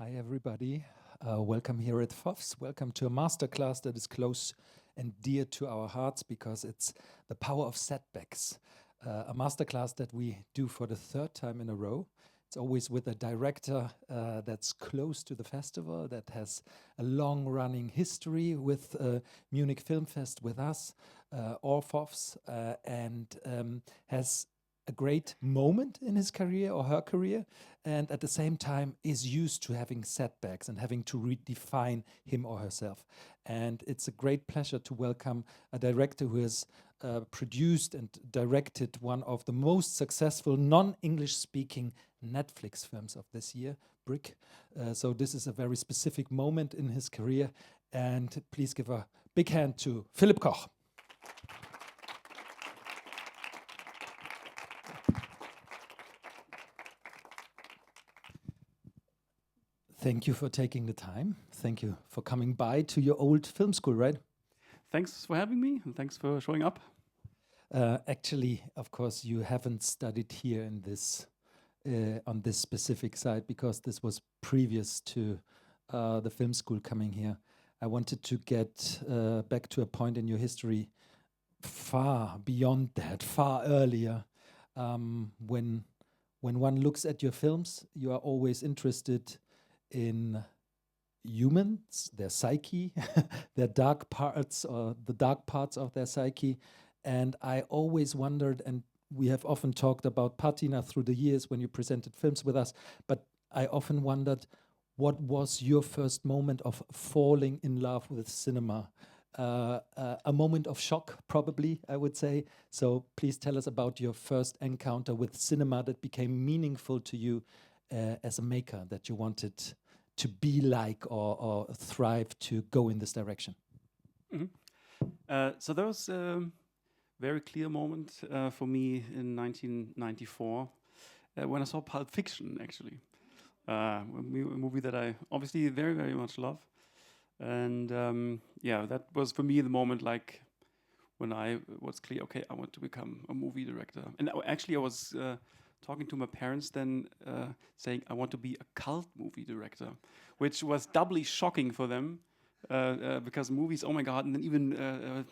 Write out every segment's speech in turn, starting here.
Hi, everybody. Welcome here at FOFS. Welcome to a masterclass that is close and dear to our hearts because it's the power of setbacks. A masterclass that we do for the third time in a row. It's always with a director that's close to the festival, that has a long-running history with Munich Film Fest with us, or FOFS, and has a great moment in his career or her career, and at the same time is used to having setbacks and having to redefine him or herself. And it's a great pleasure to welcome a director who has produced and directed one of the most successful non-English speaking Netflix films of this year, Brick. So this is a very specific moment in his career, and please give a big hand to Philip Koch. Thank you for taking the time. Thank you for coming by to your old film school, right? Thanks for having me, and thanks for showing up. Actually, of course, you haven't studied here in this on this specific site because this was previous to the film school coming here. I wanted to get back to a point in your history far beyond that, far earlier. When one looks at your films, you are always interested in humans, their psyche, their dark parts, or the dark parts of their psyche. And I always wondered, and we have often talked about patina through the years when you presented films with us, but I often wondered, what was your first moment of falling in love with cinema? A moment of shock, probably, I would say. So please tell us about your first encounter with cinema that became meaningful to you as a maker, that you wanted to be like or thrive to go in this direction. So there was a very clear moment for me in 1994 when I saw Pulp Fiction, actually. A movie that I obviously very, very much love. And yeah, that was for me the moment like when I was clear, okay, I want to become a movie director. And actually I was talking to my parents then, saying I want to be a cult movie director, which was doubly shocking for them because movies, oh my God, and then even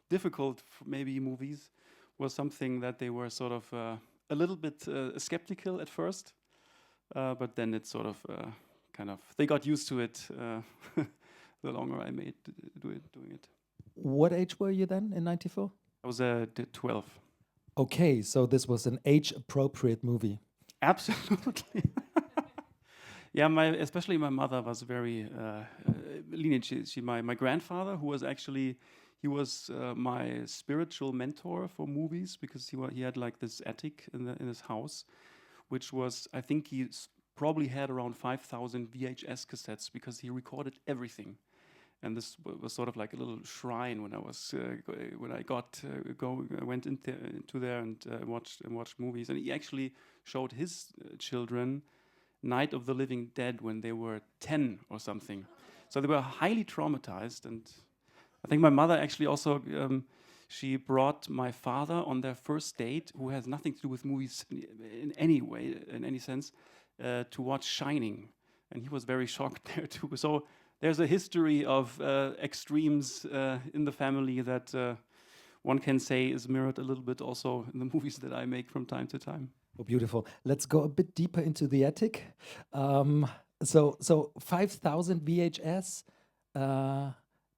difficult maybe movies was something that they were sort of a little bit skeptical at first, but then it sort of kind of, they got used to it the longer I made doing it. What age were you then in 94? I was 12. Okay, so this was an age-appropriate movie. Absolutely. Yeah, especially my mother was very lenient. My grandfather, who was actually, he was my spiritual mentor for movies because he had like this attic in his house, which was, I think he probably had around 5,000 VHS cassettes because he recorded everything. And this was sort of like a little shrine when I was I went into there and watched movies. And he actually showed his children Night of the Living Dead when they were 10 or something. So they were highly traumatized. And I think my mother actually also she brought my father on their first date, who has nothing to do with movies in any way, in any sense, to watch Shining, and he was very shocked there too. So there's a history of extremes in the family that one can say is mirrored a little bit also in the movies that I make from time to time. Oh, beautiful. Let's go a bit deeper into the attic. So 5,000 VHS,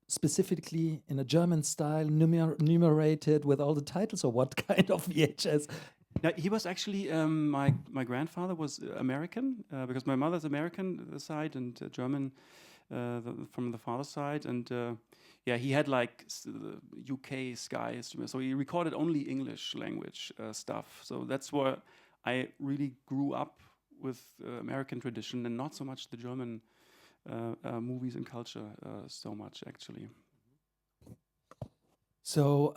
specifically in a German style, numerated with all the titles, or what kind of VHS? Now, he was actually, my grandfather was American, because my mother's American side and German from the father's side, and yeah, he had like the UK Sky instruments, so he recorded only English language stuff. So that's where I really grew up with American tradition and not so much the German movies and culture so much, actually. So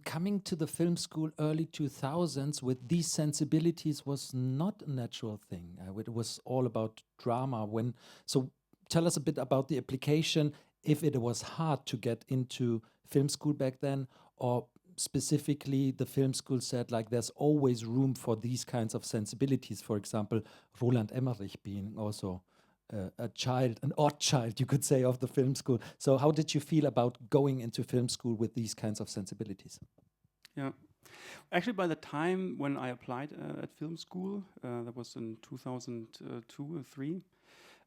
coming to the film school early 2000s with these sensibilities was not a natural thing. It was all about drama. So tell us a bit about the application, if it was hard to get into film school back then, or specifically the film school said like there's always room for these kinds of sensibilities. For example, Roland Emmerich being also a child, an odd child, you could say, of the film school. So how did you feel about going into film school with these kinds of sensibilities? Yeah. Actually, by the time when I applied at film school, that was in 2002 or 3,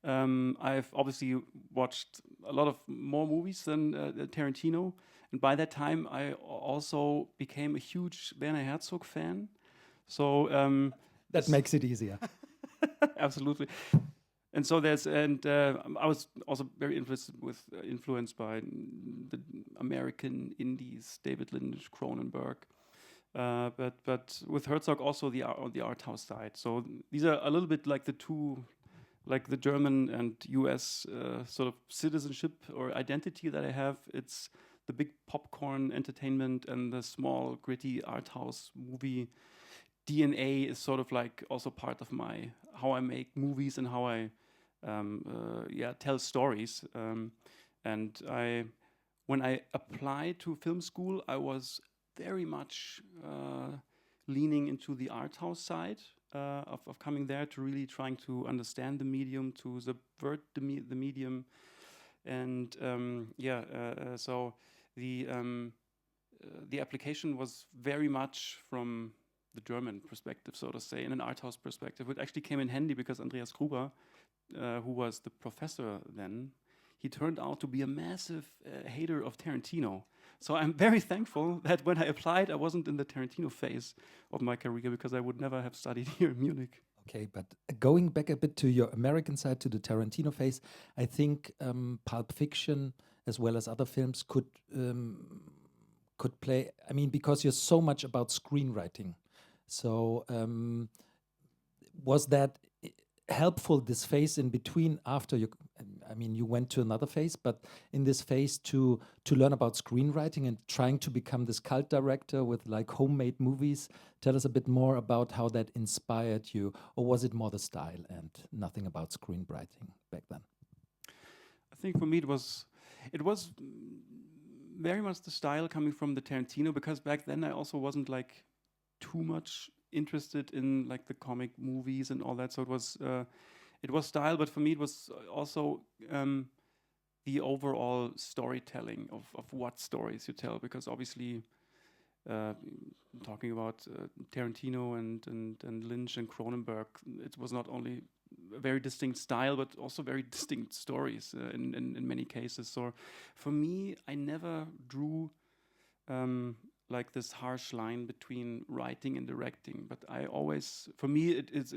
I've obviously watched a lot of more movies than Tarantino. And by that time, I also became a huge Werner Herzog fan. So that makes it easier. Absolutely. And so I was also very influenced by the American indies, David Lynch, Cronenberg. But with Herzog also on the art house side. So these are a little bit like the two, like the German and US sort of citizenship or identity that I have. It's the big popcorn entertainment and the small gritty art house movie DNA is sort of like also part of how I make movies and how I tell stories. And when I applied to film school, I was very much leaning into the art house side of coming there, to really trying to understand the medium, to subvert the medium, and so the application was very much from the German perspective, so to say, in an art house perspective, which actually came in handy because Andreas Gruber, who was the professor then, he turned out to be a massive hater of Tarantino. So I'm very thankful that when I applied, I wasn't in the Tarantino phase of my career, because I would never have studied here in Munich. Okay, but going back a bit to your American side, to the Tarantino phase, I think Pulp Fiction, as well as other films, could play. I mean, because you're so much about screenwriting. So was that helpful, this phase in between, after you, I mean, you went to another phase, but in this phase to learn about screenwriting and trying to become this cult director with like homemade movies? Tell us a bit more about how that inspired you, or was it more the style and nothing about screenwriting back then? I think for me it was very much the style coming from the Tarantino, because back then I also wasn't like too much interested in like the comic movies and all that. So it was style, but for me it was also the overall storytelling of what stories you tell, because obviously talking about Tarantino and Lynch and Cronenberg, it was not only a very distinct style, but also very distinct stories in many cases. So for me, I never drew like this harsh line between writing and directing, but I always, for me, it is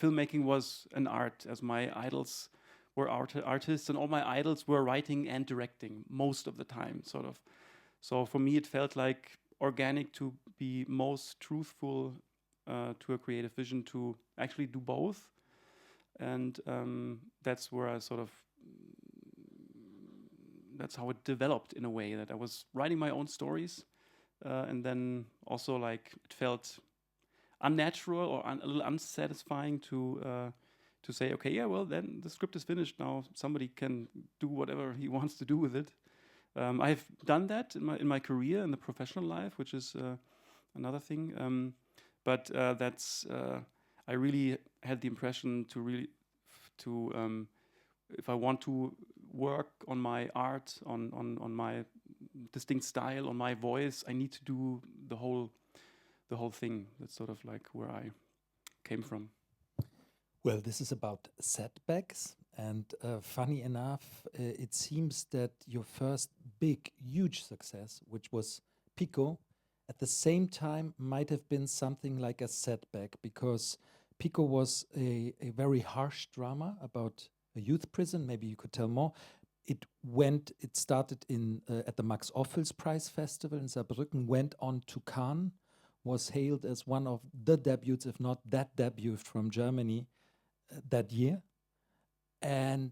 filmmaking was an art, as my idols were artists, and all my idols were writing and directing most of the time, sort of. So for me, it felt like organic to be most truthful to a creative vision, to actually do both, and that's where I sort of, that's how it developed in a way, that I was writing my own stories. And then also, like, it felt unnatural or a little unsatisfying to say, okay, yeah, well, then the script is finished. Now somebody can do whatever he wants to do with it. I've done that in my career, in the professional life, which is another thing. But that's I really had the impression to if I want to work on my art, on my distinct style, on my voice, I need to do the whole thing. That's sort of like where I came from. Well, this is about Setbacks, and funny enough, it seems that your first big, huge success, which was PICCO, at the same time might have been something like a setback, because PICCO was a very harsh drama about a youth prison. Maybe you could tell more. It started at the Max Ophüls Prize Festival in Saarbrücken, went on to Cannes, was hailed as one of the debuts, if not that debut from Germany that year. And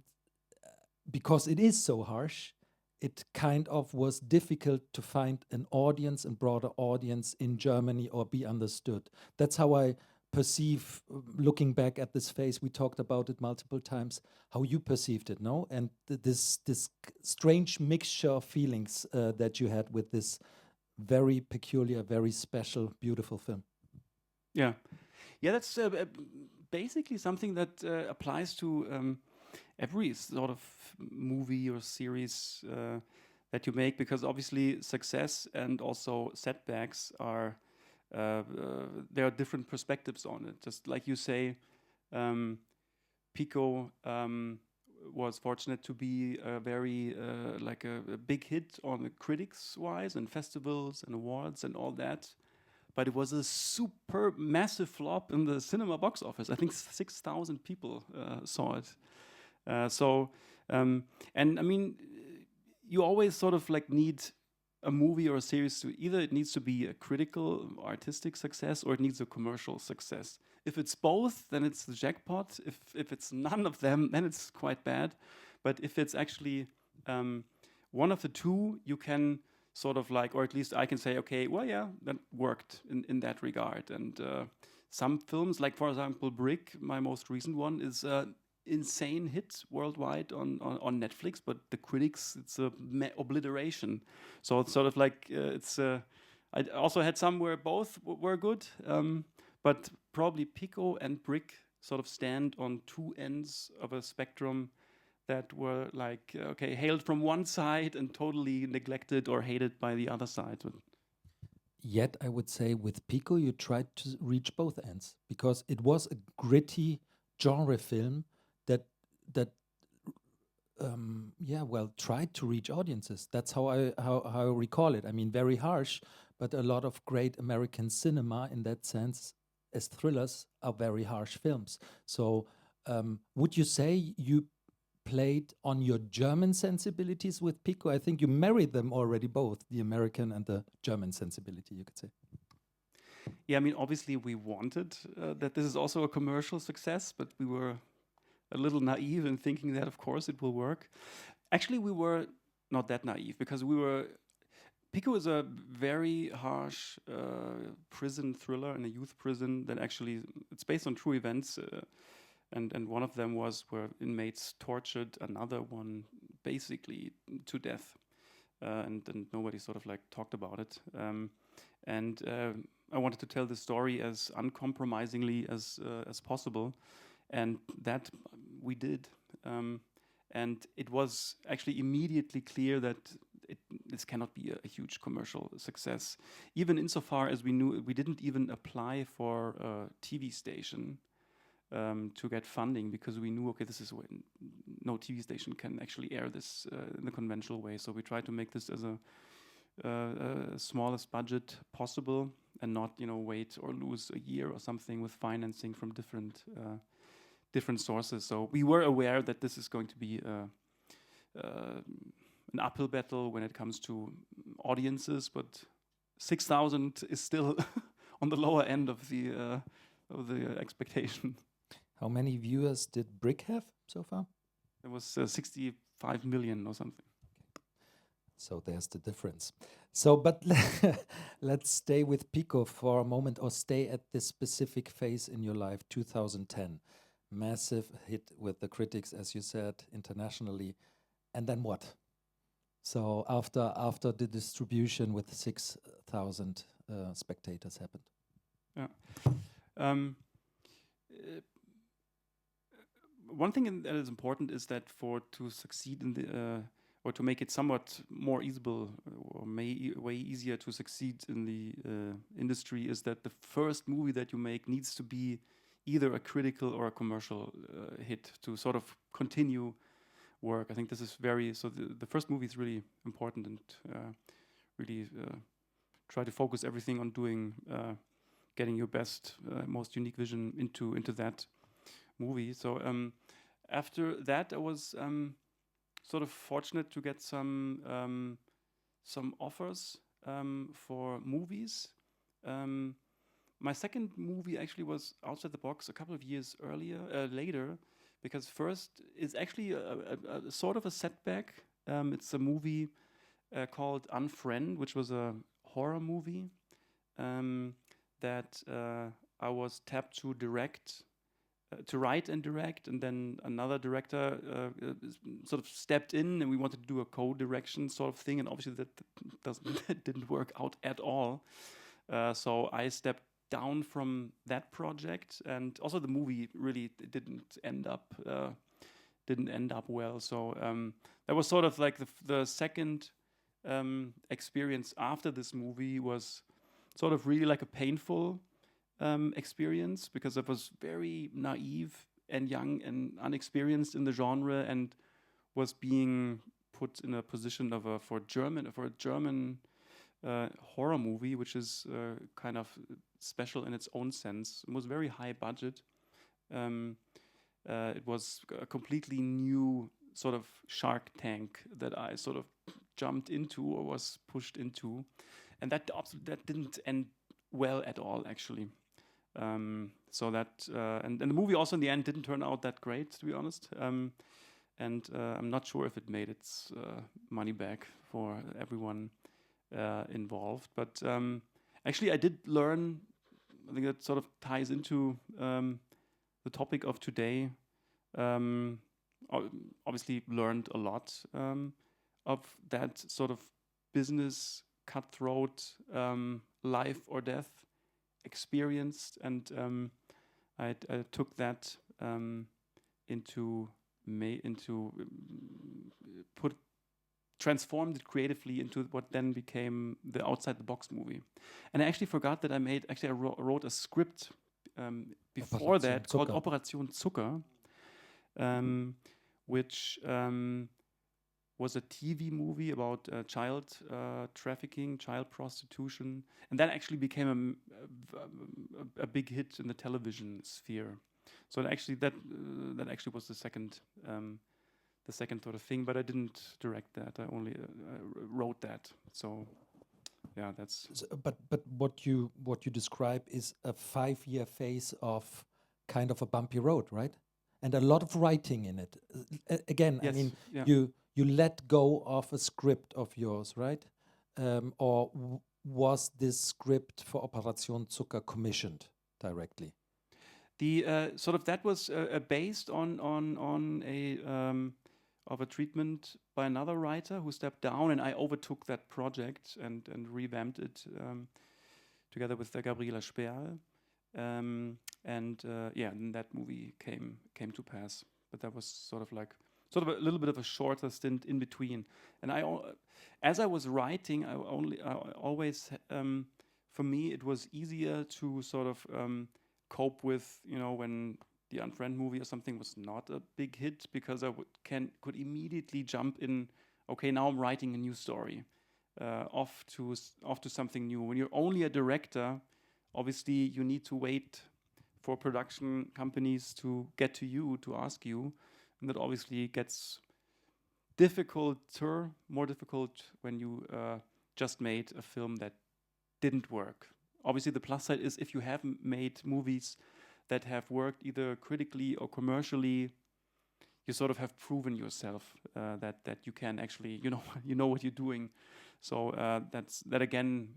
because it is so harsh, it kind of was difficult to find an audience, and broader audience in Germany, or be understood. That's how I perceive, looking back at this phase. We talked about it multiple times, how you perceived it, no? And this strange mixture of feelings that you had with this very peculiar, very special, beautiful film. Yeah, that's basically something that applies to every sort of movie or series that you make, because obviously success and also setbacks are there are different perspectives on it. Just like you say, PICCO was fortunate to be a very like a big hit on the critics wise and festivals and awards and all that, but it was a super massive flop in the cinema box office. I think 6,000 people saw it. And I mean, you always sort of like need a movie or a series to either it needs to be a critical artistic success or it needs a commercial success. If it's both, then it's the jackpot. If it's none of them, then it's quite bad. But if it's actually one of the two, you can sort of like, or at least I can say, okay, well, yeah, that worked in that regard. And some films, like for example, Brick, my most recent one, is insane hit worldwide on Netflix, but the critics, it's a obliteration. So it's sort of like I also had some where both were good, but probably PICCO and Brick sort of stand on two ends of a spectrum that were like okay, hailed from one side and totally neglected or hated by the other side. Yet I would say with PICCO you tried to reach both ends, because it was a gritty genre film that tried to reach audiences. That's how I recall it. I mean, very harsh, but a lot of great American cinema in that sense, as thrillers, are very harsh films. So would you say you played on your German sensibilities with PICCO? I think you married them already, both the American and the German sensibility, you could say. Yeah, I mean, obviously we wanted that this is also a commercial success, but we were a little naive in thinking that, of course, it will work. Actually, we were not that naive, because PICCO is a very harsh prison thriller in a youth prison that actually, it's based on true events. And one of them was where inmates tortured another one basically to death. And nobody sort of like talked about it. I wanted to tell the story as uncompromisingly as possible. And that we did. And it was actually immediately clear that this cannot be a huge commercial success. Even insofar as we knew, we didn't even apply for a TV station to get funding, because we knew, okay, this is when no TV station can actually air this in the conventional way. So we tried to make this as a smallest budget possible, and not, wait or lose a year or something with financing from different sources. So we were aware that this is going to be an uphill battle when it comes to audiences, but 6,000 is still on the lower end of the expectation. How many viewers did Brick have so far? It was 65 million or something. So there's the difference. So, but let's stay with PICCO for a moment, or stay at this specific phase in your life, 2010. Massive hit with the critics, as you said, internationally. And then what? So after the distribution with 6,000 spectators happened. Yeah. One thing that is important is that to succeed in the or to make it somewhat more easable, or way easier to succeed in the industry, is that the first movie that you make needs to be either a critical or a commercial hit to sort of continue work. I think this is the first movie is really important, and really try to focus everything on getting your best, most unique vision into that movie. So after that, I was sort of fortunate to get some offers for movies. My second movie actually was outside the box a couple of years later, because first is actually a sort of a setback. It's a movie called Unfriend, which was a horror movie that I was tapped to write and direct, and then another director sort of stepped in, and we wanted to do a co-direction sort of thing, and obviously that didn't work out at all. So I stepped down from that project, and also the movie really didn't end up didn't end up well. So that was sort of like the second experience after this movie was sort of really like a painful experience, because I was very naive and young and unexperienced in the genre, and was being put in a position of for a German horror movie, which is kind of special in its own sense. It was very high budget. It was a completely new sort of Shark Tank that I sort of jumped into or was pushed into, and that didn't end well at all, actually. So that and the movie also in the end didn't turn out that great, to be honest. And I'm not sure if it made its money back for everyone involved. But actually, I did learn. I think that sort of ties into the topic of today. Obviously, learned a lot of that sort of business cutthroat, life or death experience, and I took that transformed it creatively into what then became the Outside the Box movie. And I actually forgot that I wrote a script before that called Operation Zucker, which was a TV movie about child trafficking, child prostitution, and that actually became a big hit in the television sphere. So that actually was the second sort of thing, but I didn't direct that. I only wrote that. So yeah, that's. But what you describe is a 5-year phase of kind of a bumpy road, right? And a lot of writing in it. Again, Yes, I mean, yeah. you let go of a script of yours, right? Or was this script for Operation Zucker commissioned directly? The sort of that was based on a treatment by another writer who stepped down, and I overtook that project and revamped it together with Gabriela Sperl, and then that movie came to pass. But that was sort of a little bit of a shorter stint in between. And as I was writing, I always for me it was easier to sort of cope with, when the Unfriend movie or something was not a big hit, because I could immediately jump in. Okay, now I'm writing a new story, off to something new. When you're only a director, obviously you need to wait for production companies to get to you to ask you, and that obviously gets more difficult when you just made a film that didn't work. Obviously, the plus side is if you have made movies that have worked either critically or commercially, you sort of have proven yourself that you can actually, you know what you're doing. So that again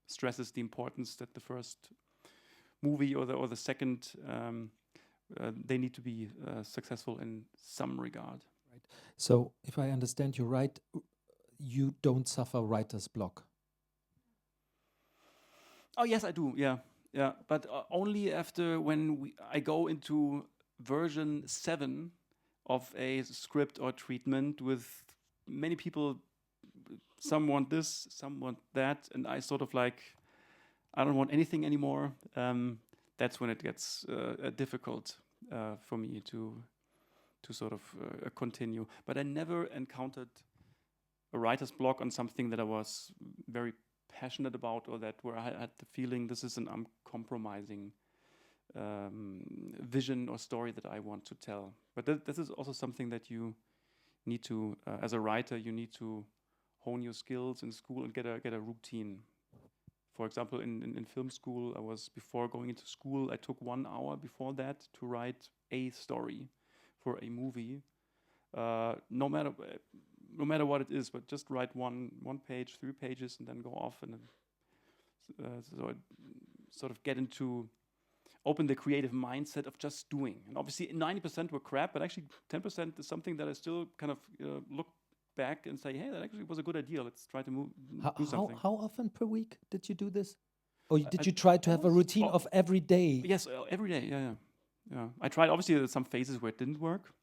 stresses the importance that the first movie or the second they need to be successful in some regard. Right. So, if I understand you right, you don't suffer writer's block. Oh yes, I do. Yeah, but only after I go into version 7 of a script or treatment with many people. Some want this, some want that, and I sort of I don't want anything anymore. That's when it gets difficult for me to sort of continue. But I never encountered a writer's block on something that I was very passionate about, or where I had the feeling this is an uncompromising vision or story that I want to tell. But this is also something that you need to, as a writer, you need to hone your skills in school and get a routine. For example, in film school, before going into school, I took 1 hour before that to write a story for a movie, no matter what it is, but just write one page, 3 pages, and then go off, and then so I sort of open the creative mindset of just doing. And obviously 90% were crap, but actually 10% is something that I still kind of look back and say, hey, that actually was a good idea. Let's try to do something. How often per week did you do this? Or did you try to have a routine of every day? Yes, every day. Yeah. I tried. Obviously, there's some phases where it didn't work.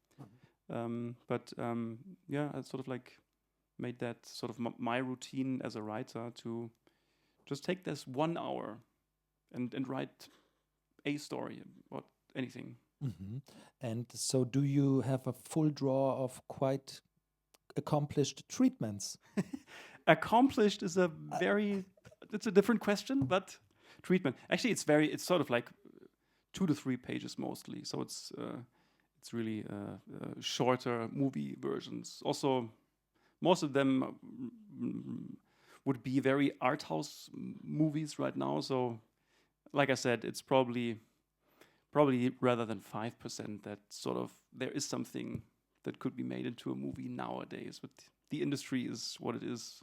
Yeah, I sort of like made that sort of my routine as a writer to just take this 1 hour and write a story or anything. Hmm. And so, do you have a full drawer of quite accomplished treatments? Accomplished is a very, it's a different question, but treatment. Actually, it's sort of like 2 to 3 pages mostly. So it's really shorter movie versions. Also, most of them would be very art house movies right now. So, like I said, it's probably rather than 5% that sort of there is something that could be made into a movie nowadays. But the industry is what it is.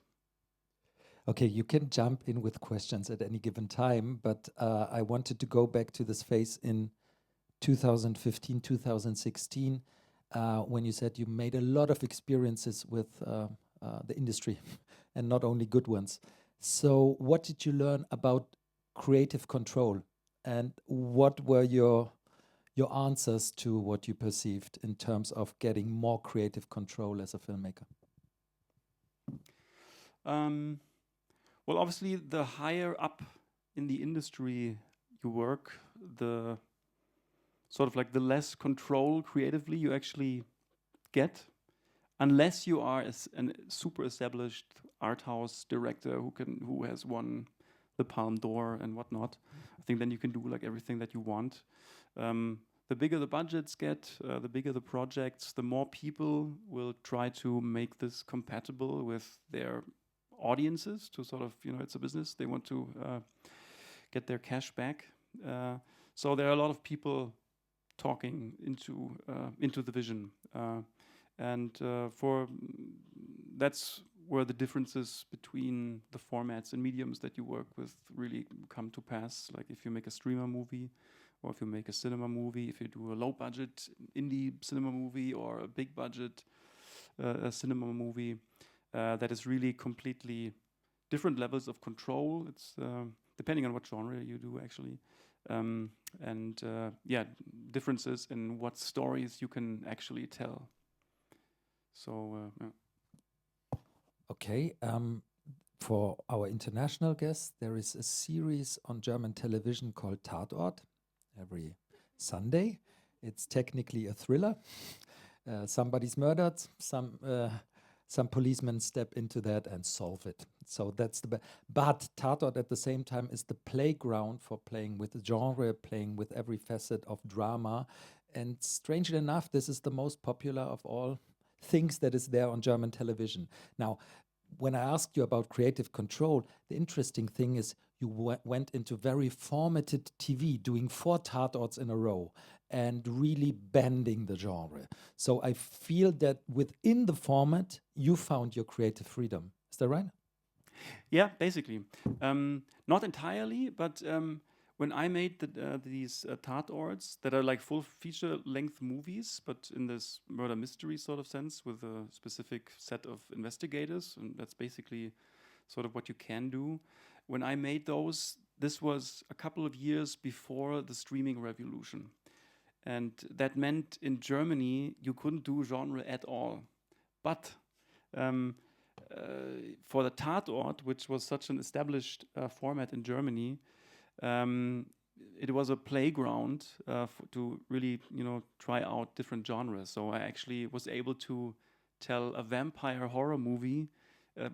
Okay, you can jump in with questions at any given time, but I wanted to go back to this phase in 2015, 2016, when you said you made a lot of experiences with the industry and not only good ones. So, what did you learn about creative control, and what were your answers to what you perceived in terms of getting more creative control as a filmmaker? Um, well, obviously, the higher up in the industry you work, the sort of like the less control creatively you actually get, unless you are a super established art house director who has won the Palme d'Or and whatnot. I think then you can do like everything that you want. The bigger the budgets get, the bigger the projects, the more people will try to make this compatible with their audiences. To sort of, it's a business; they want to get their cash back. So there are a lot of people talking into the vision. For that's where the differences between the formats and mediums that you work with really come to pass. Like if you make a streamer movie, or if you make a cinema movie, if you do a low budget indie cinema movie or a big budget a cinema movie, that is really completely different levels of control. It's depending on what genre you do actually. Differences in what stories you can actually tell. So, yeah. Okay. For our international guests, there is a series on German television called Tatort every Sunday. It's technically a thriller. Somebody's murdered. Some policemen step into that and solve it. So that's but Tatort at the same time is the playground for playing with the genre, playing with every facet of drama. And strangely enough, this is the most popular of all things that is there on German television. Now, when I asked you about creative control, the interesting thing is you went into very formatted TV, doing 4 Tatorts in a row and really bending the genre. So I feel that within the format, you found your creative freedom. Is that right? Yeah, basically. Not entirely, but when I made these Tatorts that are like full feature-length movies, but in this murder mystery sort of sense with a specific set of investigators, and that's basically sort of what you can do. When I made those, this was a couple of years before the streaming revolution. And that meant in Germany, you couldn't do genre at all. But for the Tatort, which was such an established format in Germany, it was a playground to really, try out different genres. So I actually was able to tell a vampire horror movie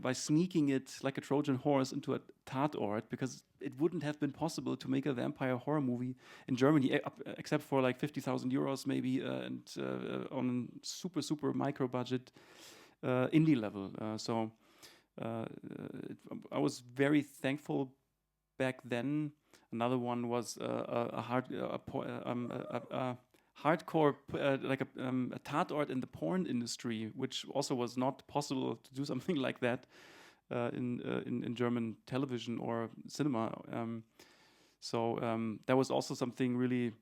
by sneaking it like a Trojan horse into a Tatort, because it wouldn't have been possible to make a vampire horror movie in Germany, except for like 50,000 euros maybe, and on super, super micro budget indie level. I was very thankful back then. Another one was a hardcore, like a Tatort in the porn industry, which also was not possible to do something like that in German television or cinema. That was also something really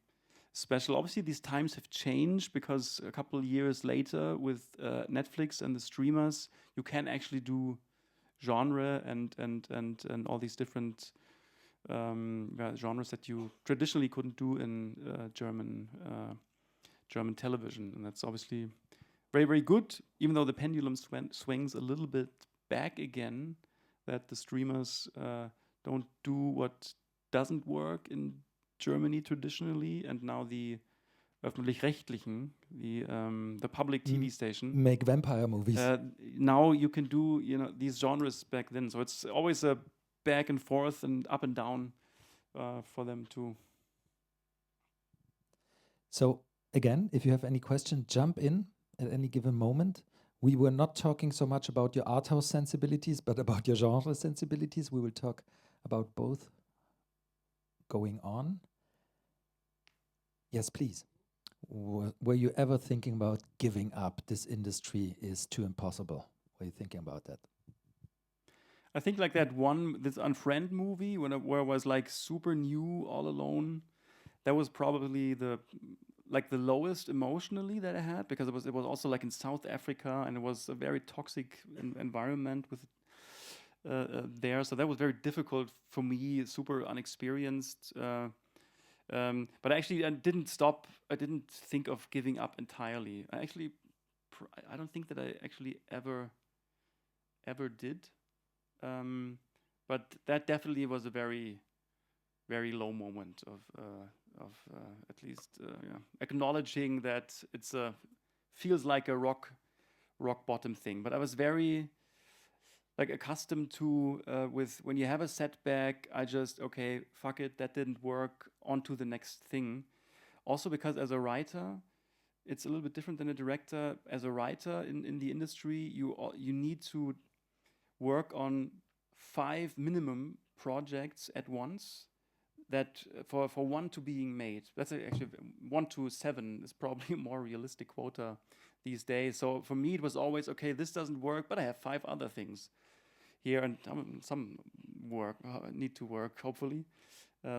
special. Obviously, these times have changed because a couple of years later, with Netflix and the streamers, you can actually do genre and all these different genres that you traditionally couldn't do in German television, and that's obviously very, very good, even though the pendulum swings a little bit back again, that the streamers don't do what doesn't work in Germany traditionally, and now the öffentlich-rechtlichen, the public TV station, make vampire movies. now you can do, you know, these genres back then. So it's always a back and forth and up and down for them to. So again, if you have any question, jump in at any given moment. We were not talking so much about your art house sensibilities, but about your genre sensibilities. We will talk about both going on. Yes, please. Were you ever thinking about giving up? This industry is too impossible. Were you thinking about that? I think like this Unfriend movie where I was like super new, all alone. That was probably the lowest emotionally that I had, because it was also like in South Africa, and it was a very toxic environment with there. So that was very difficult for me, super unexperienced. But actually, I didn't stop. I didn't think of giving up entirely. I don't think that I actually ever did. But that definitely was a very, very low moment of at least acknowledging that it's feels like a rock bottom thing. But I was very like accustomed to with when you have a setback, I just, okay, fuck it, that didn't work, on to the next thing. Also because as a writer, it's a little bit different than a director. As a writer in the industry, you need to work on 5 minimum projects at once, that for one to being made. That's actually 1 to 7 is probably a more realistic quota these days. So for me, it was always, okay, this doesn't work, but I have 5 other things here, and some need to work, hopefully.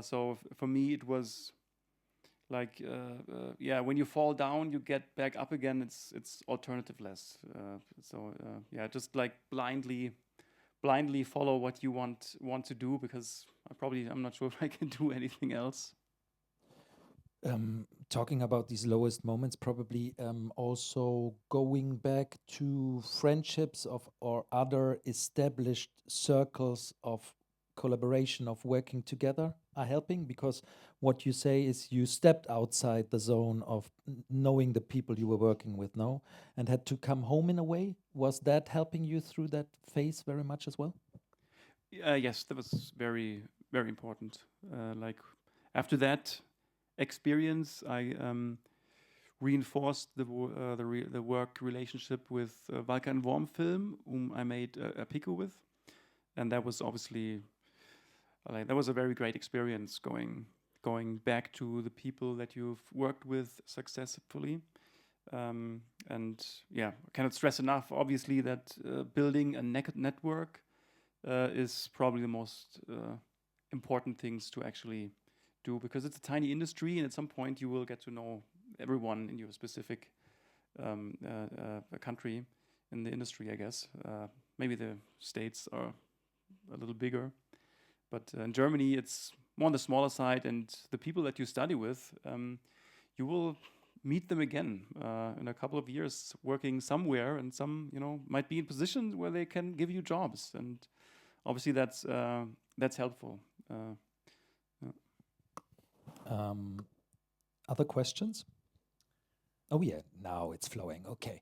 So for me, it was like, when you fall down, you get back up again. It's alternative-less. Just like blindly follow what you want to do, because I'm not sure if I can do anything else. Talking about these lowest moments, probably also going back to friendships or other established circles of collaboration, of working together, are helping, because what you say is you stepped outside the zone of knowing the people you were working with now and had to come home in a way. Was that helping you through that phase very much as well? Yes, that was very, very important. Like after that experience, I reinforced the work relationship with Walker and Worm Film, whom I made a PICCO with, and that was obviously that was a very great experience, going back to the people that you've worked with successfully. And yeah, I cannot stress enough, obviously, that building a network is probably the most important things to actually do, because it's a tiny industry, and at some point you will get to know everyone in your specific country in the industry, I guess. Maybe the States are a little bigger, but in Germany it's more on the smaller side, and the people that you study with, you will meet them again in a couple of years working somewhere, and some might be in positions where they can give you jobs, and obviously that's helpful. Other questions? Oh yeah, now it's flowing. Okay,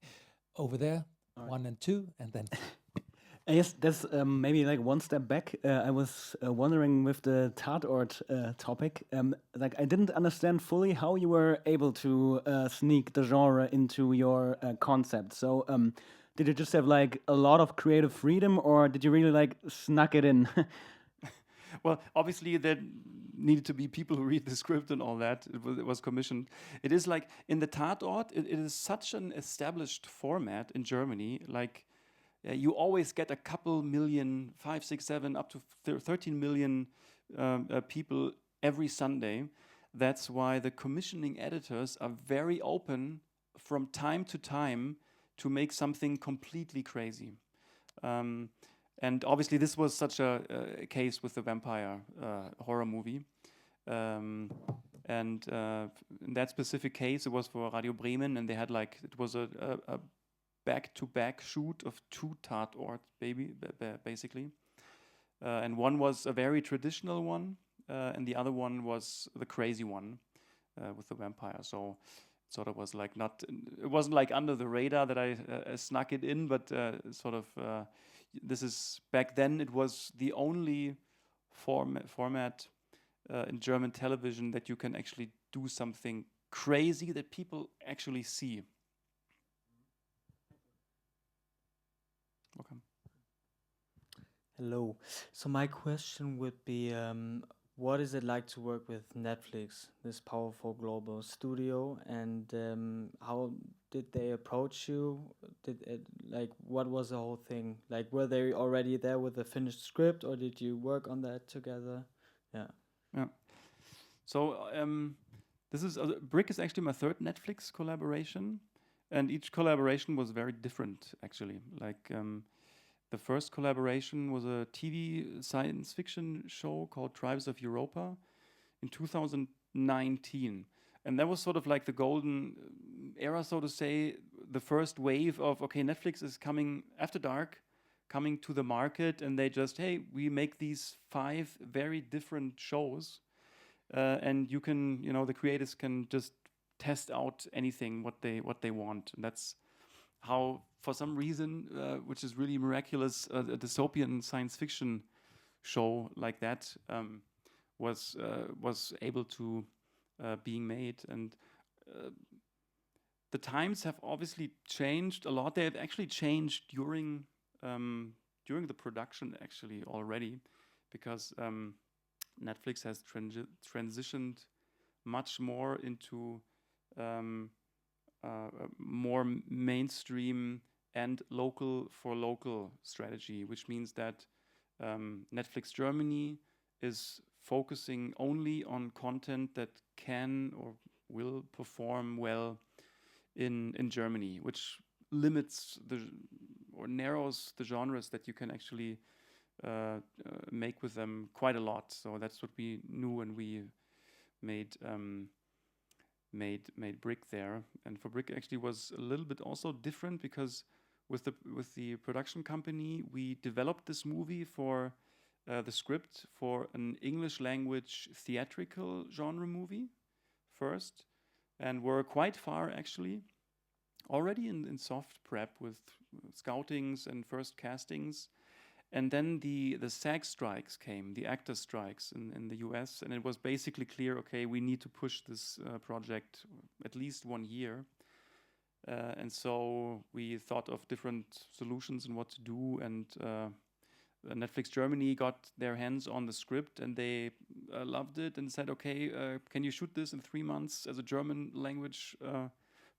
over there, All right. 1 and 2, and then Yes, that's maybe like one step back. I was wondering with the Tatort topic, like I didn't understand fully how you were able to sneak the genre into your concept. So did you just have like a lot of creative freedom, or did you really like snuck it in? Well, obviously there needed to be people who read the script and all that. It was commissioned. It is like in the Tatort, it is such an established format in Germany. Like you always get a couple million, 5, 6, 7, up to 13 million people every Sunday. That's why the commissioning editors are very open from time to time to make something completely crazy. And obviously this was such a case with the vampire horror movie. And in that specific case, it was for Radio Bremen, and they had like, it was a back-to-back shoot of 2 Tatorts, basically. And one was a very traditional one, and the other one was the crazy one with the vampire. So it sort of was like not, it wasn't like under the radar that I snuck it in, but sort of, this is, back then it was the only format in German television that you can actually do something crazy that people actually see. Welcome. Hello. So my question would be, what is it like to work with Netflix, this powerful global studio, and how did they approach you? What was the whole thing? Like, were they already there with a finished script, or did you work on that together? Yeah. Yeah. So this is Brick is actually my 3rd Netflix collaboration, and each collaboration was very different actually. Like the first collaboration was a TV science fiction show called Tribes of Europa in 2019, and that was sort of like the golden era, so to say, the first wave of, okay, Netflix is coming after dark, coming to the market, and they just, hey, we make these 5 very different shows. And you can, the creators can just test out anything what they want. And that's how, for some reason, which is really miraculous, a dystopian science fiction show like that was able to being made. And the times have obviously changed a lot. They have actually changed during the production actually already, because Netflix has transitioned much more into a more mainstream and local for local strategy, which means that Netflix Germany is focusing only on content that can or will perform well in Germany, which limits or narrows the genres that you can actually make with them quite a lot. So that's what we knew when we made Brick there. And for Brick actually was a little bit also different, because with the production company we developed this movie for the script for an English language theatrical genre movie first, and we're quite far actually already in soft prep with scoutings and first castings. And then the SAG strikes came, the actor strikes in the US, and it was basically clear, okay, we need to push this project at least 1 year. And so we thought of different solutions and what to do, and Netflix Germany got their hands on the script, and they loved it and said, okay, can you shoot this in 3 months as a German language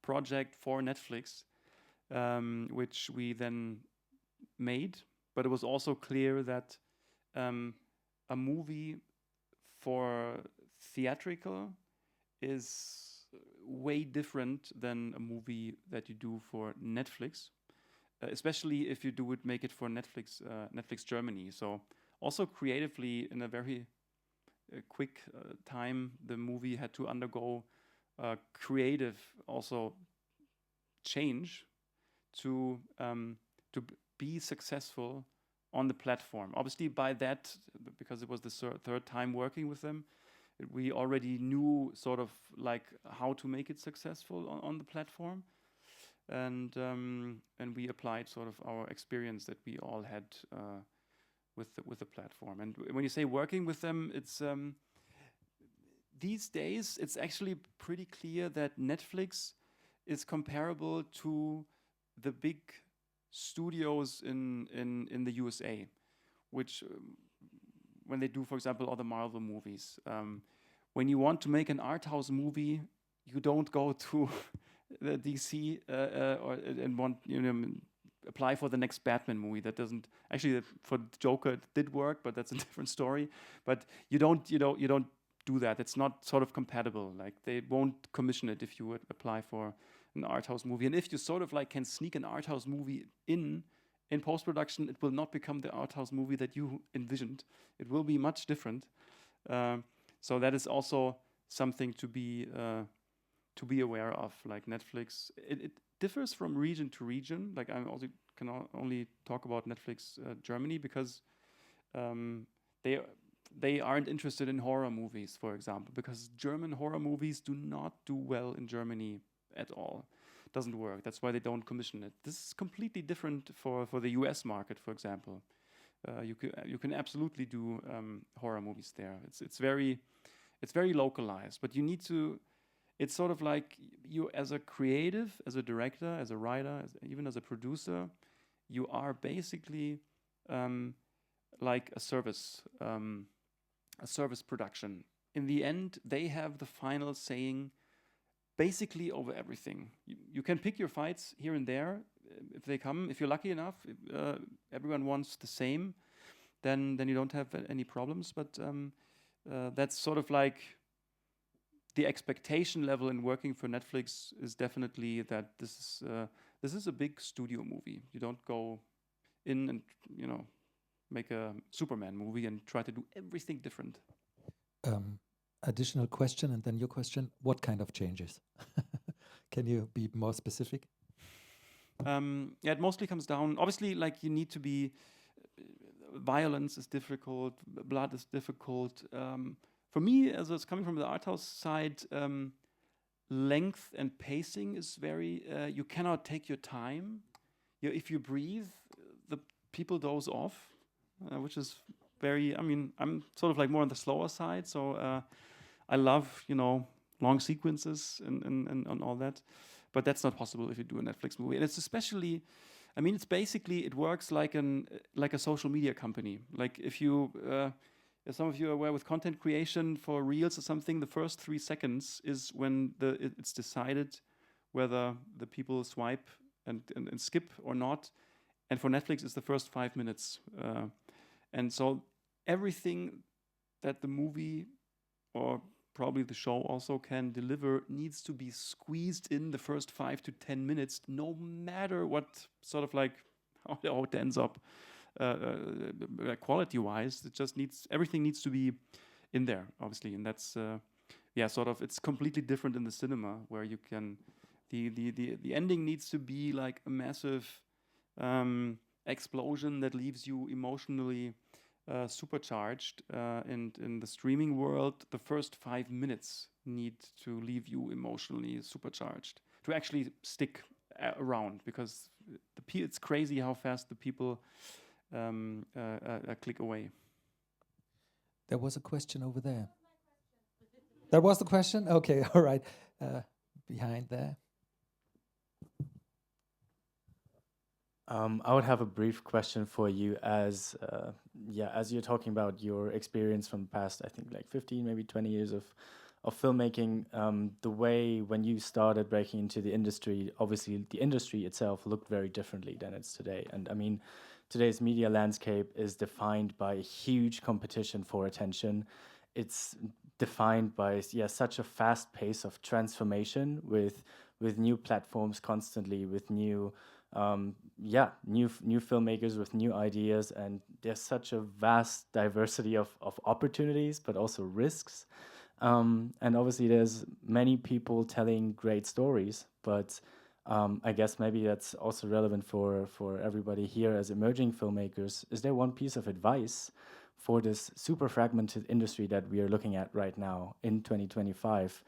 project for Netflix, which we then made. But it was also clear that a movie for theatrical is way different than a movie that you do for Netflix, especially if you make it for Netflix Germany. So also creatively, in a very quick time, the movie had to undergo creative also change to be successful on the platform. Obviously, by that, because it was the 3rd time working with them, we already knew sort of like how to make it successful on the platform, and we applied sort of our experience that we all had with the platform. And when you say working with them, it's these days it's actually pretty clear that Netflix is comparable to the big studios in the USA, which when they do, for example, all the Marvel movies, when you want to make an art house movie, you don't go to the DC and want apply for the next Batman movie. That doesn't actually, for Joker it did work, but that's a different story. But you don't do that. It's not sort of compatible. Like, they won't commission it if you would apply for an art house movie. And if you sort of like can sneak an art house movie in post-production, it will not become the art house movie that you envisioned. It will be much different. So that is also something to be aware of. Like Netflix, it differs from region to region. Like I also can only talk about Netflix Germany, because they aren't interested in horror movies, for example, because German horror movies do not do well in Germany at all. It doesn't work. That's why they don't commission it. This is completely different for the US market, for example. You can absolutely do horror movies there. It's very localized, but you need to. It's sort of like you, as a creative, as a director, as a writer, even as a producer, you are basically like a service production. In the end, they have the final saying basically over everything. You can pick your fights here and there if they come. If you're lucky enough, everyone wants the same, then you don't have any problems. But that's sort of like the expectation level in working for Netflix is definitely that this is a big studio movie. You don't go in and make a Superman movie and try to do everything different. Additional question, and then your question: what kind of changes? Can you be more specific? It mostly comes down. Obviously, like you need to be. Violence is difficult. Blood is difficult. For me, as it's coming from the art house side, length and pacing is very. You cannot take your time. If you breathe, the people doze off, which is very. I mean, I'm sort of like more on the slower side, so I love long sequences and all that, but that's not possible if you do a Netflix movie. And it's especially. I mean, it's basically, it works like a social media company. Like if some of you are aware with content creation for Reels or something, the first 3 seconds is when it's decided whether the people swipe and skip or not. And for Netflix, it's the first 5 minutes. And so everything that the movie or probably the show also can deliver needs to be squeezed in the first 5 to 10 minutes, no matter what sort of like how it ends up quality-wise. It just everything needs to be in there, obviously, and that's sort of, it's completely different in the cinema where you can the ending needs to be like a massive explosion that leaves you emotionally supercharged, and in the streaming world, the first 5 minutes need to leave you emotionally supercharged to actually stick around, because it's crazy how fast the people click away. There was a question over there. That was the question? Okay, all right. Behind there. I would have a brief question for you as you're talking about your experience from the past, I think like 15, maybe 20 years of filmmaking, the way when you started breaking into the industry, obviously the industry itself looked very differently than it's today. And I mean, today's media landscape is defined by a huge competition for attention. It's defined by such a fast pace of transformation with new platforms constantly, with new filmmakers with new ideas, and there's such a vast diversity of opportunities, but also risks. And obviously there's many people telling great stories, but I guess maybe that's also relevant for everybody here as emerging filmmakers. Is there one piece of advice for this super fragmented industry that we are looking at right now in 2025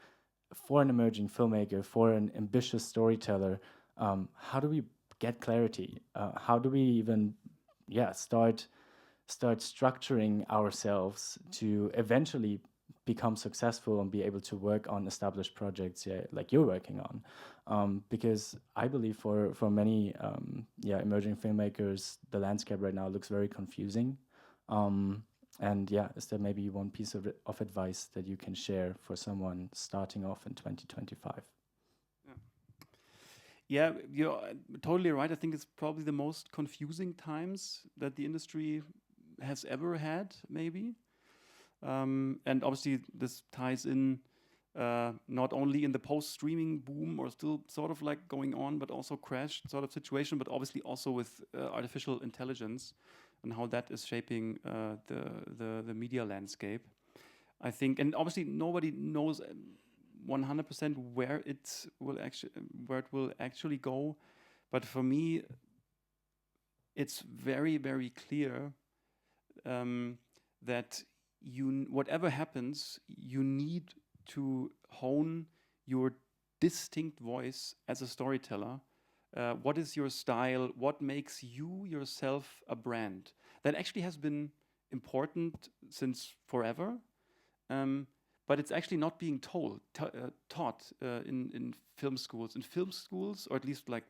for an emerging filmmaker, for an ambitious storyteller? How do we get clarity? How do we even start structuring ourselves to eventually become successful and be able to work on established projects like you're working on? Because I believe for many emerging filmmakers, the landscape right now looks very confusing. And is there maybe one piece of advice that you can share for someone starting off in 2025? Yeah, you're totally right. I think it's probably the most confusing times that the industry has ever had, maybe. And obviously this ties in not only in the post-streaming boom or still sort of like going on, but also crashed sort of situation, but obviously also with artificial intelligence and how that is shaping the media landscape. I think, and obviously nobody knows 100% where it will actually go, but for me, it's very, very clear that whatever happens, you need to hone your distinct voice as a storyteller. What is your style? What makes you yourself a brand? That actually has been important since forever, but it's actually not being taught in film schools. In film schools, or at least like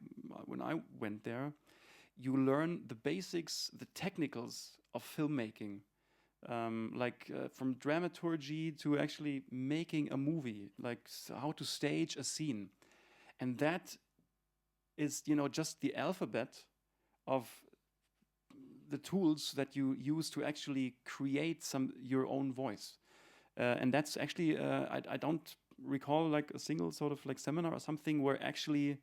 when I went there, you learn the basics, the technicals of filmmaking, from dramaturgy to actually making a movie, like how to stage a scene. And that is, just the alphabet of the tools that you use to actually create your own voice. And that's actually, I don't recall like a single sort of like seminar or something where actually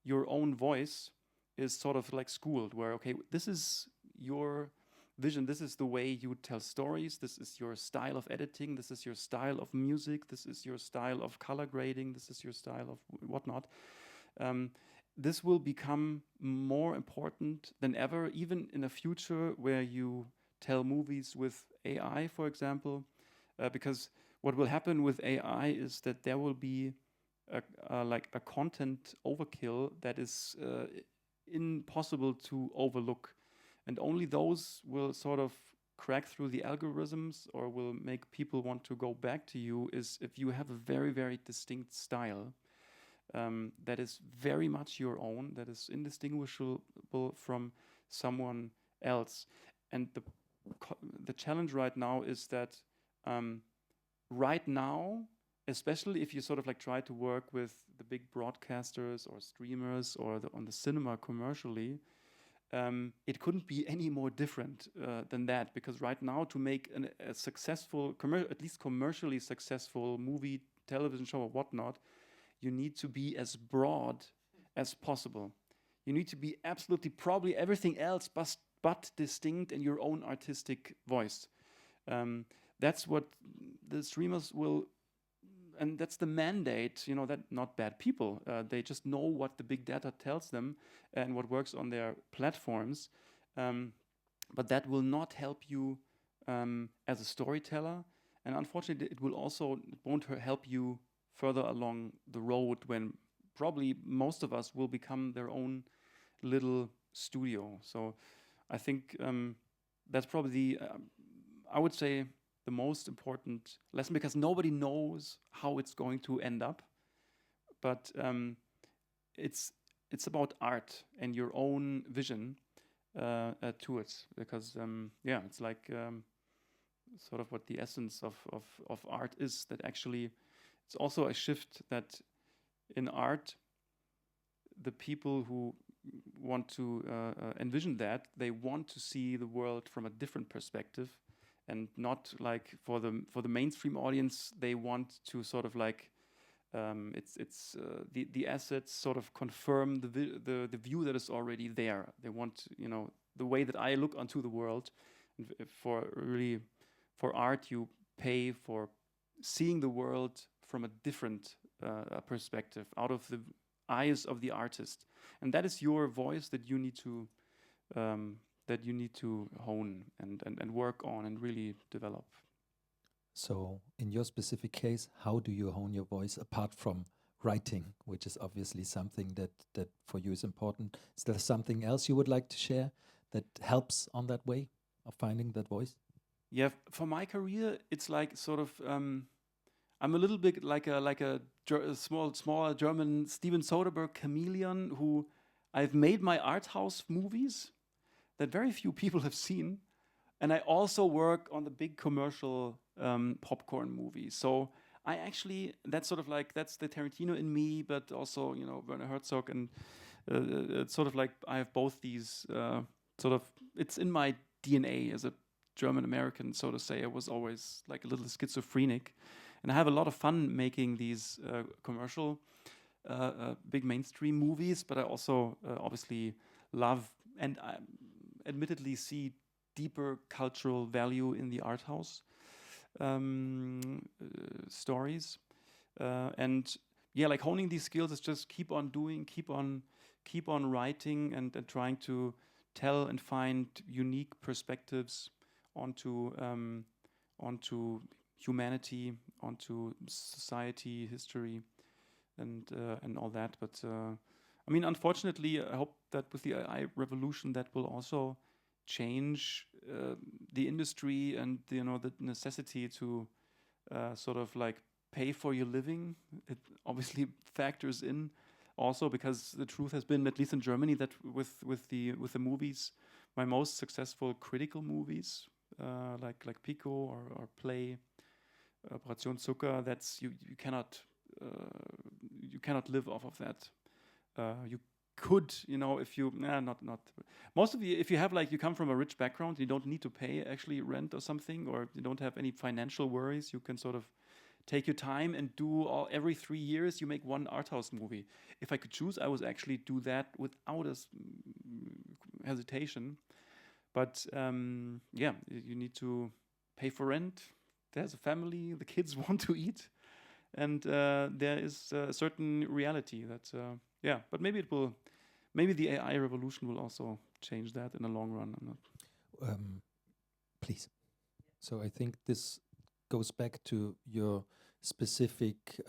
your own voice is sort of like schooled, where, okay, this is your vision, this is the way you tell stories, this is your style of editing, this is your style of music, this is your style of color grading, this is your style of whatnot. This will become more important than ever, even in a future where you tell movies with AI, for example, because what will happen with AI is that there will be a content overkill that is impossible to overlook. And only those will sort of crack through the algorithms or will make people want to go back to you is if you have a very, very distinct style that is very much your own, that is indistinguishable from someone else. And the challenge right now is that right now, especially if you sort of like try to work with the big broadcasters or streamers or on the cinema commercially, it couldn't be any more different than that, because right now to make a successful, at least commercially successful movie, television show or whatnot, you need to be as broad as possible. You need to be absolutely probably everything else but distinct in your own artistic voice. That's what the streamers will, and that's the mandate, that not bad people. They just know what the big data tells them and what works on their platforms. But that will not help you as a storyteller. And unfortunately, it won't help you further along the road when probably most of us will become their own little studio. So I think that's probably I would say, the most important lesson, because nobody knows how it's going to end up. But it's about art and your own vision to it, because it's like sort of what the essence of art is. That actually, it's also a shift that in art, the people who want to envision that, they want to see the world from a different perspective. And not like for the mainstream audience, they want to sort of like the assets sort of confirm the view that is already there. They want the way that I look onto the world. And for art, you pay for seeing the world from a different perspective, out of the eyes of the artist, and that is your voice that you need to. Hone and work on and really develop. So in your specific case, how do you hone your voice apart from writing, which is obviously something that for you is important? Is there something else you would like to share that helps on that way of finding that voice? Yeah, for my career, it's like sort of I'm a little bit like a smaller German Steven Soderbergh chameleon, who I've made my art house movies that very few people have seen, and I also work on the big commercial popcorn movies. So I actually, that's the Tarantino in me, but also Werner Herzog, and it's sort of like I have both these it's in my DNA as a German American, so to say. I was always like a little schizophrenic, and I have a lot of fun making these commercial big mainstream movies, but I also obviously love and admittedly see deeper cultural value in the art house. stories, and yeah, like honing these skills is just keep on doing, keep on writing, and trying to tell and find unique perspectives onto humanity, onto society, history, and all that. But I mean, unfortunately, I hope that with the AI revolution, that will also change the industry and the necessity to sort of like pay for your living. It obviously factors in also, because the truth has been, at least in Germany, that with the movies, my most successful critical movies, like PICCO or Play, Operation Zucker, that's you cannot live off of that. You could, if you not most of you, if you have like, you come from a rich background, you don't need to pay actually rent or something, or you don't have any financial worries, you can sort of take your time and do every 3 years you make one art house movie. If I could choose, I would actually do that without hesitation. But yeah, you need to pay for rent. There's a family, the kids want to eat, and there is a certain reality that yeah. But maybe the AI revolution will also change that in the long run. I'm not. Please. So I think this goes back to your specific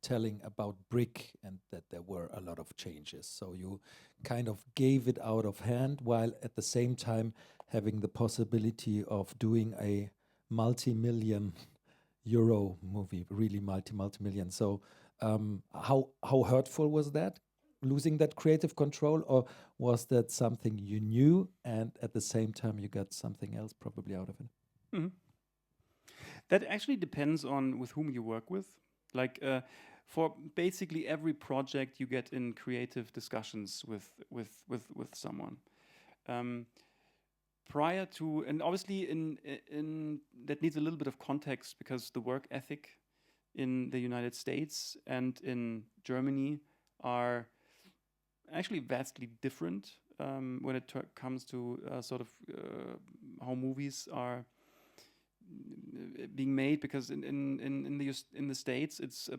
telling about Brick, and that there were a lot of changes. So you kind of gave it out of hand, while at the same time having the possibility of doing a multi-million euro movie, really multi-million. So how hurtful was that, losing that creative control, or was that something you knew and at the same time you got something else probably out of it? Mm-hmm. That actually depends on with whom you work with. Like for basically every project, you get in creative discussions with someone. Prior to, and obviously in that needs a little bit of context, because the work ethic in the United States and in Germany are actually vastly different when it comes to sort of how movies are being made, because in the States it's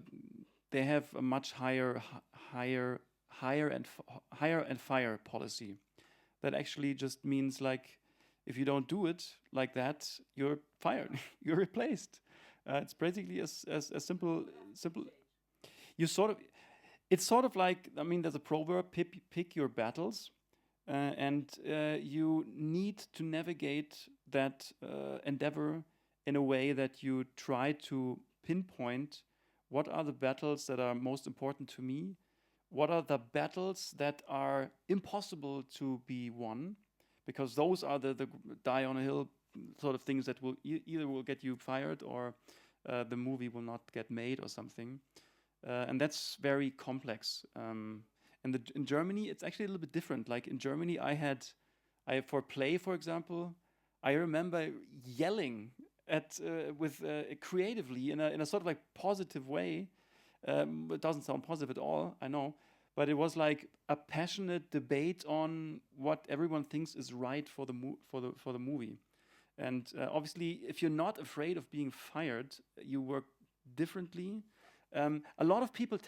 they have a much higher and fire policy. That actually just means, like, if you don't do it like that, you're fired, you're replaced. It's basically as simple. You sort of, it's sort of like, I mean, there's a proverb: pick your battles, and you need to navigate that endeavor in a way that you try to pinpoint what are the battles that are most important to me, what are the battles that are impossible to be won, because those are the die on a hill sort of things that will either will get you fired, or the movie will not get made or something. And that's very complex. In Germany, it's actually a little bit different. Like in Germany, I for Play, for example, I remember yelling at with creatively in a sort of like positive way. It doesn't sound positive at all, I know, but it was like a passionate debate on what everyone thinks is right for the movie. And obviously, if you're not afraid of being fired, you work differently. A lot of people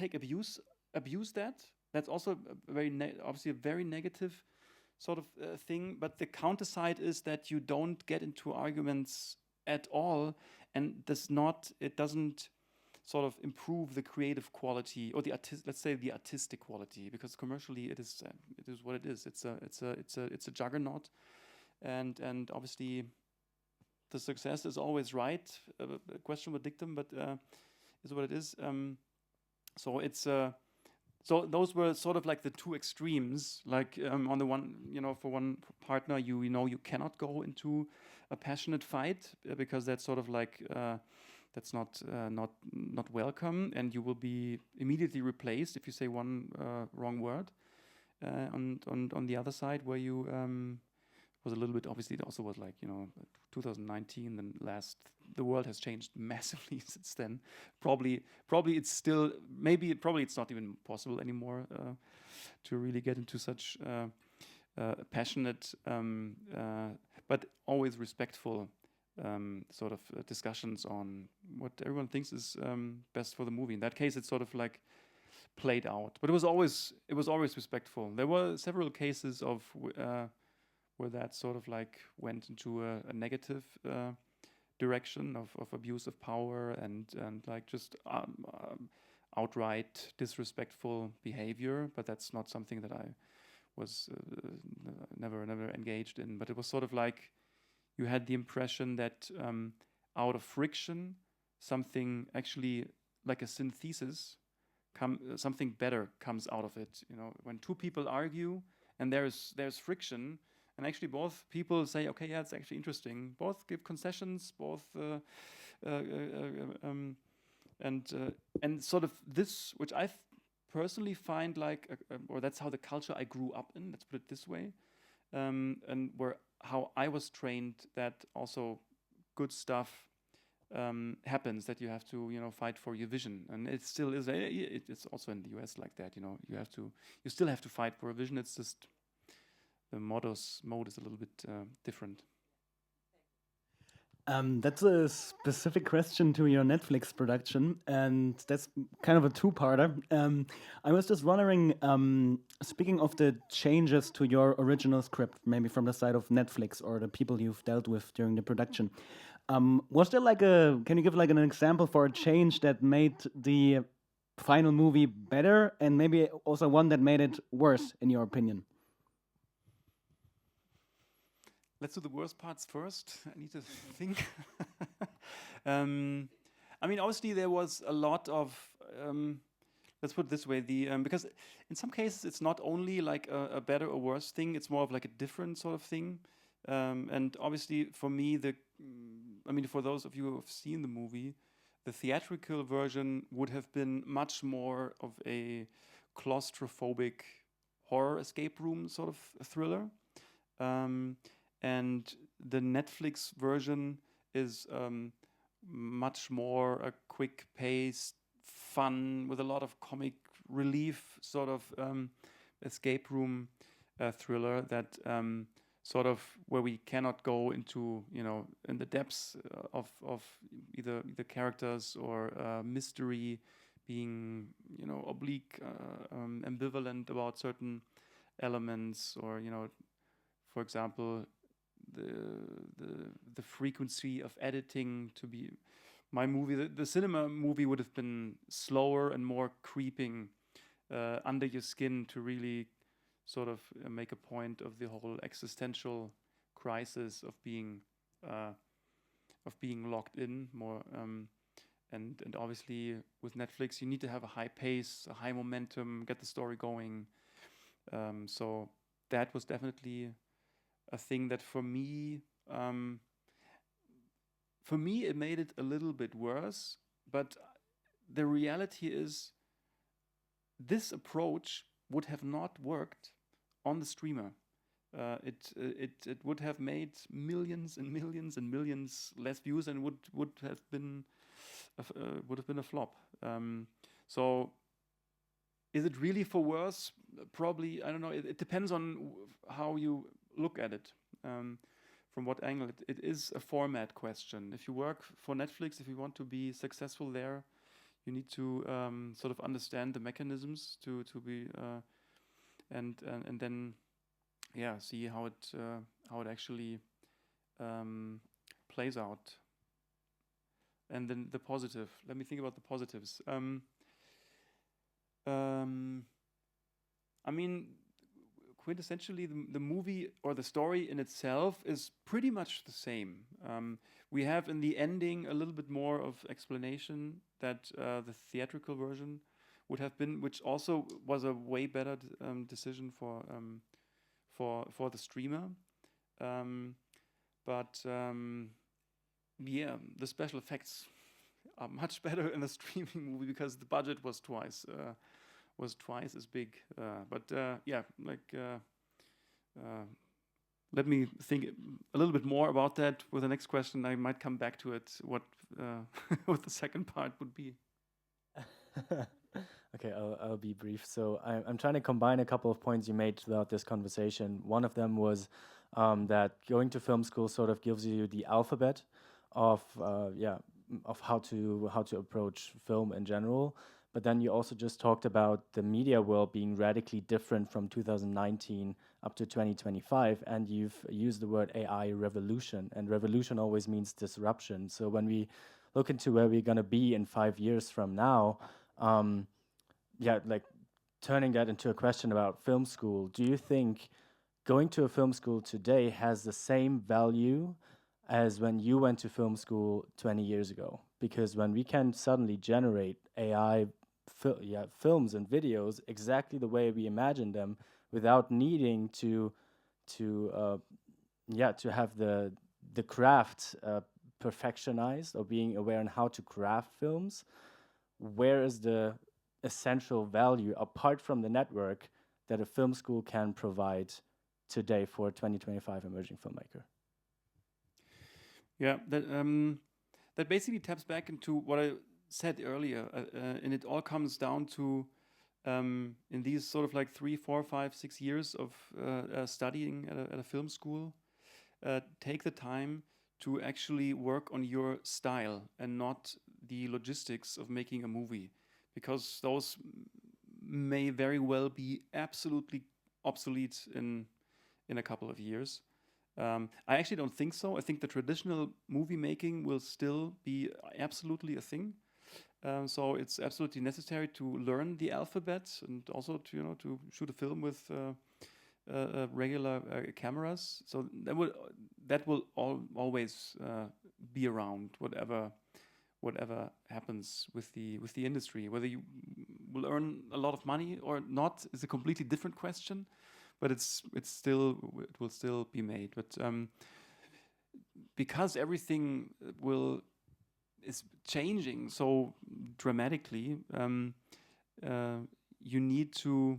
abuse that. That's also obviously a very negative sort of thing. But the counter side is that you don't get into arguments at all, and it doesn't sort of improve the creative quality, or let's say the artistic quality, because commercially it is what it is. It's a juggernaut, and obviously the success is always right. A questionable dictum, but is what it is. So those were sort of like the two extremes. Like on the one, for one partner, you cannot go into a passionate fight because that's sort of like that's not welcome, and you will be immediately replaced if you say one wrong word. On the other side, where you was a little bit, obviously it also was like 2019, then the world has changed massively since then. Probably it's still probably it's not even possible anymore to really get into such passionate but always respectful sort of discussions on what everyone thinks is best for the movie. In that case, it's sort of like played out, but it was always respectful. There were several cases of where that sort of like went into a negative direction of abuse of power and like just outright disrespectful behavior. But that's not something that I was never engaged in. But it was sort of like you had the impression that out of friction, something actually like a synthesis, something better comes out of it. You know, when two people argue and there's friction, and actually both people say, okay, yeah, it's actually interesting. Both give concessions, both and sort of this, which I personally find like, or that's how the culture I grew up in. Let's put it this way, and where how I was trained that also good stuff happens, that you have to, you know, fight for your vision, and it still is. It's also in the US like that. You know, you still have to fight for a vision. It's just the mode is a little bit different. That's a specific question to your Netflix production, and that's kind of a two-parter. I was just wondering, speaking of the changes to your original script, maybe from the side of Netflix or the people you've dealt with during the production, was there like can you give like an example for a change that made the final movie better, and maybe also one that made it worse, in your opinion? Let's do the worst parts first. I need to think. I mean, obviously there was a lot of, let's put it this way, because in some cases it's not only like a better or worse thing, it's more of like a different sort of thing. And obviously for me, I mean, for those of you who have seen the movie, the theatrical version would have been much more of a claustrophobic horror escape room sort of thriller. And the Netflix version is much more a quick-paced, fun, with a lot of comic relief sort of escape room thriller that sort of where we cannot go into, you know, in the depths of either characters or mystery, being, you know, oblique, ambivalent about certain elements, or, you know, for example, the frequency of editing to be my movie. The cinema movie would have been slower and more creeping under your skin to really sort of make a point of the whole existential crisis of being locked in more. And obviously with Netflix, you need to have a high pace, a high momentum, get the story going. So that was definitely a thing that for me it made it a little bit worse. But the reality is, this approach would have not worked on the streamer. It would have made millions and millions and millions less views, and would have been a flop. So is it really for worse? Probably, I don't know. It depends on how you look at it, from what angle. It is a format question. If you work for Netflix, if you want to be successful there, you need to sort of understand the mechanisms to be and then see how it actually plays out. And then the positive. Let me think about the positives. I mean, quintessentially, the movie or the story in itself is pretty much the same. We have in the ending a little bit more of explanation that the theatrical version would have been, which also was a way better decision for the streamer. But the special effects are much better in a streaming movie because the budget was twice as big. Let me think a little bit more about that with the next question. I might come back to it. What the second part would be. Okay, I'll be brief. So I'm trying to combine a couple of points you made throughout this conversation. One of them was that going to film school sort of gives you the alphabet of how to approach film in general. But then you also just talked about the media world being radically different from 2019 up to 2025, and you've used the word AI revolution, and revolution always means disruption. So when we look into where we're going to be in 5 years from now, like turning that into a question about film school, do you think going to a film school today has the same value as when you went to film school 20 years ago? Because when we can suddenly generate AI films and videos exactly the way we imagine them, without needing to have the craft perfectionized, or being aware on how to craft films, where is the essential value apart from the network that a film school can provide today for a 2025 emerging filmmaker? Yeah, that basically taps back into what I said earlier, and it all comes down to in these sort of like 3, 4, 5, 6 years of studying at a film school, take the time to actually work on your style and not the logistics of making a movie, because those may very well be absolutely obsolete in a couple of years. I actually don't think so. I think the traditional movie making will still be absolutely a thing. So it's absolutely necessary to learn the alphabet, and also to shoot a film with regular cameras. So that will always be around, whatever happens with the industry. Whether you will earn a lot of money or not is a completely different question. But it will still be made. But because everything is changing so dramatically, you need to,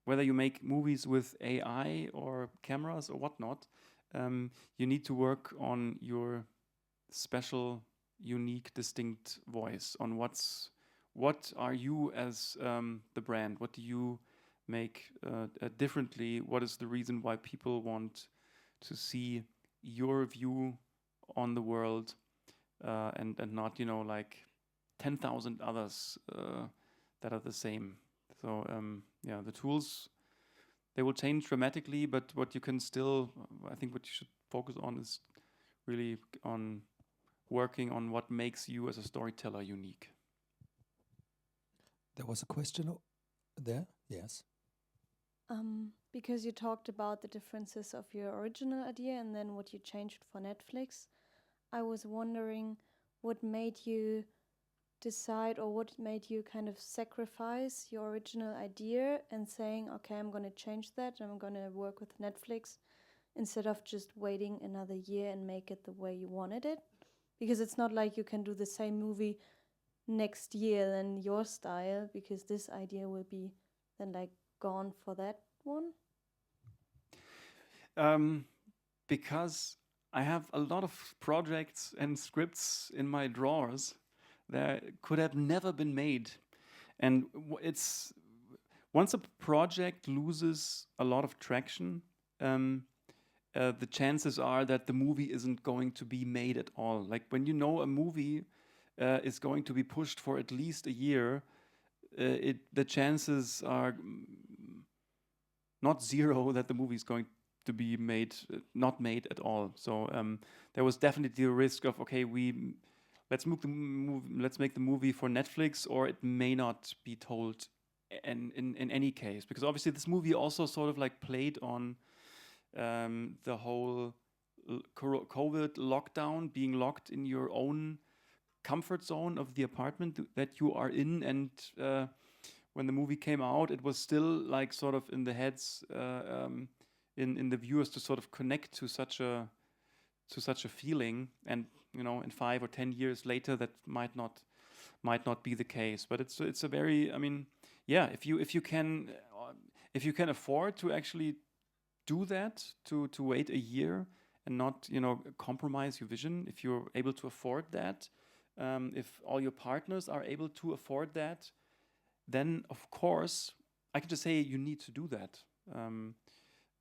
whether you make movies with AI or cameras or whatnot, you need to work on your special, unique, distinct voice, on what are you as the brand? What do you make differently? What is the reason why people want to see your view on the world, and not like 10,000 others that are the same? So the tools, they will change dramatically, but what you should focus on is really on working on what makes you as a storyteller unique. There was a question there? Yes. Because you talked about the differences of your original idea and then what you changed for Netflix, I was wondering what made you decide, or what made you kind of sacrifice your original idea and saying, okay, I'm going to change that and I'm going to work with Netflix, instead of just waiting another year and make it the way you wanted it? Because it's not like you can do the same movie next year than your style, because this idea will be then like gone for that one. Because I have a lot of projects and scripts in my drawers that could have never been made. And it's, once a project loses a lot of traction, the chances are that the movie isn't going to be made at all. Like when a movie is going to be pushed for at least a year, the chances are not zero that the movie is going to be not made at all. So there was definitely a risk of, okay, let's make the movie for Netflix, or it may not be told in any case, because obviously this movie also sort of like played on the whole COVID lockdown, being locked in your own comfort zone of the apartment that you are in. And when the movie came out, it was still like sort of in the heads, in the viewers, to sort of connect to such a feeling. And in 5 or 10 years later, that might not be the case. But it's a very, if you can afford to actually do that, to wait a year and not compromise your vision, if you're able to afford that, if all your partners are able to afford that, then of course I can just say you need to do that.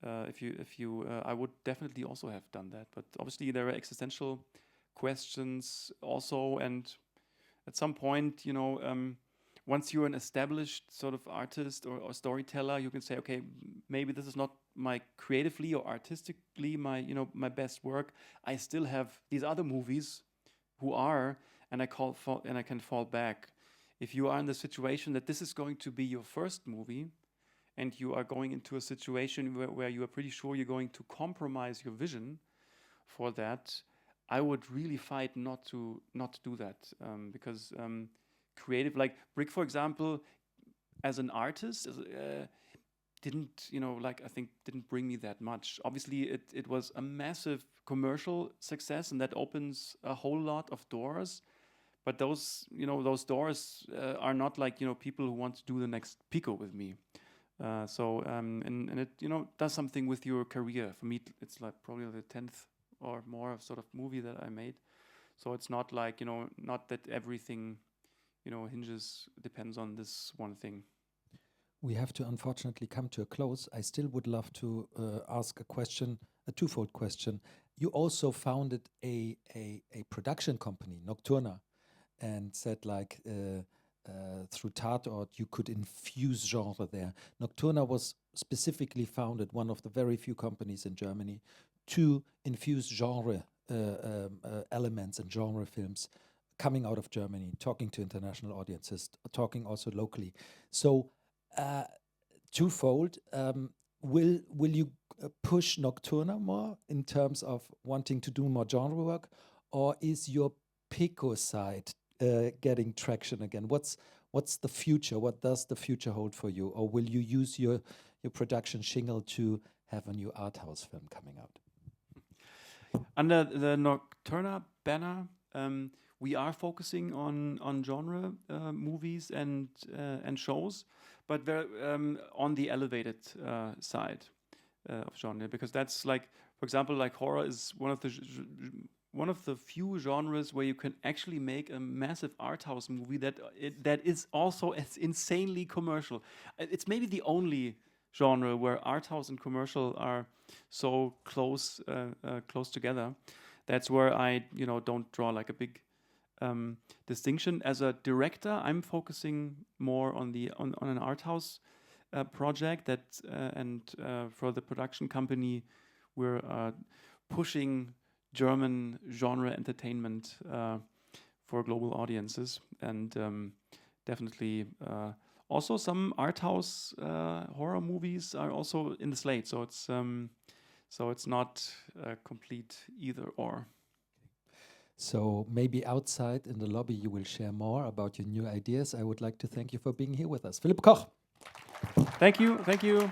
I would definitely also have done that, but obviously there are existential questions also. And at some point, once you're an established sort of artist or storyteller, you can say, okay, maybe this is not my creatively or artistically my best work. I still have these other movies who are, and I can fall back. If you are in the situation that this is going to be your first movie, and you are going into a situation where you are pretty sure you're going to compromise your vision for that, I would really fight not to do that, because creative, like Brick, for example, as an artist, didn't bring me that much. Obviously, it was a massive commercial success, and that opens a whole lot of doors. But those doors are not like people who want to do the next PICCO with me. And it does something with your career. For me, it's like probably the 10th or more sort of movie that I made. So it's not like not that everything depends on this one thing. We have to unfortunately come to a close. I still would love to ask a twofold question. You also founded a production company, Nocturna, and said like through Tatort you could infuse genre there. Nocturna was specifically founded, one of the very few companies in Germany, to infuse genre elements and genre films coming out of Germany, talking to international audiences, talking also locally. So twofold, will you push Nocturna more in terms of wanting to do more genre work, or is your PICCO side getting traction again? What's the future? What does the future hold for you? Or will you use your production shingle to have a new art house film coming out? Under the Nocturna banner, we are focusing on genre movies and shows, but very on the elevated side of genre, because that's like, for example, like horror is one of the few genres where you can actually make a massive art house movie that is also as insanely commercial. It's maybe the only genre where art house and commercial are so close together. That's where I don't draw like a big distinction. As a director, I'm focusing more on an art house project and for the production company, we're pushing German genre entertainment for global audiences, and definitely also some art house horror movies are also in the slate. So it's not a complete either or. So maybe outside in the lobby you will share more about your new ideas. I would like to thank you for being here with us. Philip Koch. Thank you.